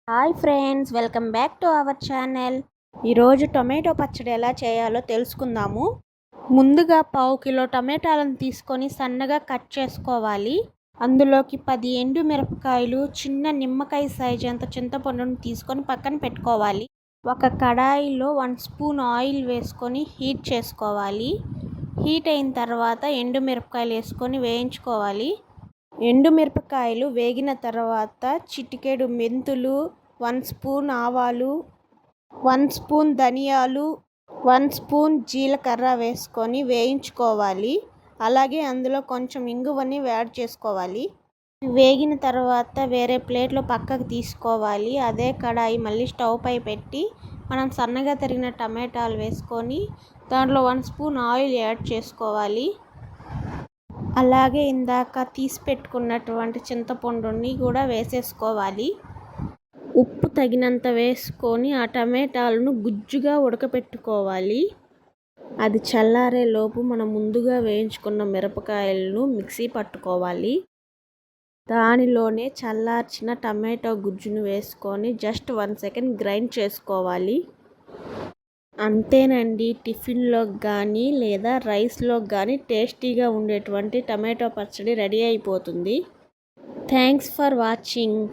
Hi friends, welcome back to our channel. ఈరోజు tomato పచ్చడి ఎలా చేయాలో తెలుసుకుందాము. ముందుగా పావు కిలో టమాటాలను తీసుకొని సన్నగా కట్ చేసుకోవాలి. అందులోకి 10 ఎండు మిరపకాయలు, చిన్న నిమ్మకాయ సైజ్ అంత చింతపండును తీసుకొని పక్కన పెట్టుకోవాలి. ఒక కడాయిలో 1 స్పూన్ ఆయిల్ వేసుకొని హీట్ చేసుకోవాలి. హీట్ అయిన తర్వాత ఎండు మిరపకాయలు వేసుకొని వేయించుకోవాలి. ఎండుమిరపకాయలు వేగిన తర్వాత చిటికెడు మెంతులు, 1 స్పూన్ ఆవాలు, 1 స్పూన్ ధనియాలు, 1 స్పూన్ జీలకర్ర వేసుకొని వేయించుకోవాలి. అలాగే అందులో కొంచెం ఇంగువని యాడ్ చేసుకోవాలి. వేగిన తర్వాత వేరే ప్లేట్లో పక్కకు తీసుకోవాలి. అదే కడాయి మళ్ళీ స్టవ్ పై పెట్టి మనం సన్నగా తరిగిన టమాటాలు వేసుకొని దాంట్లో 1 స్పూన్ ఆయిల్ యాడ్ చేసుకోవాలి. అలాగే ఇందాక తీసి పెట్టుకున్నటువంటి చింతపండుని కూడా వేసేసుకోవాలి. ఉప్పు తగినంత వేసుకొని ఆ టమాటాలను గుజ్జుగా ఉడకపెట్టుకోవాలి. అది చల్లారే లోపు మనం ముందుగా వేయించుకున్న మిరపకాయలను మిక్సీ పట్టుకోవాలి. దానిలోనే చల్లార్చిన టమాటో గుజ్జును వేసుకొని జస్ట్ 1 సెకండ్ గ్రైండ్ చేసుకోవాలి. అంతేనండి, టిఫిన్లోకి కానీ లేదా రైస్లోకి కానీ టేస్టీగా ఉండేటువంటి టమాటో పచ్చడి రెడీ అయిపోతుంది. Thanks for watching.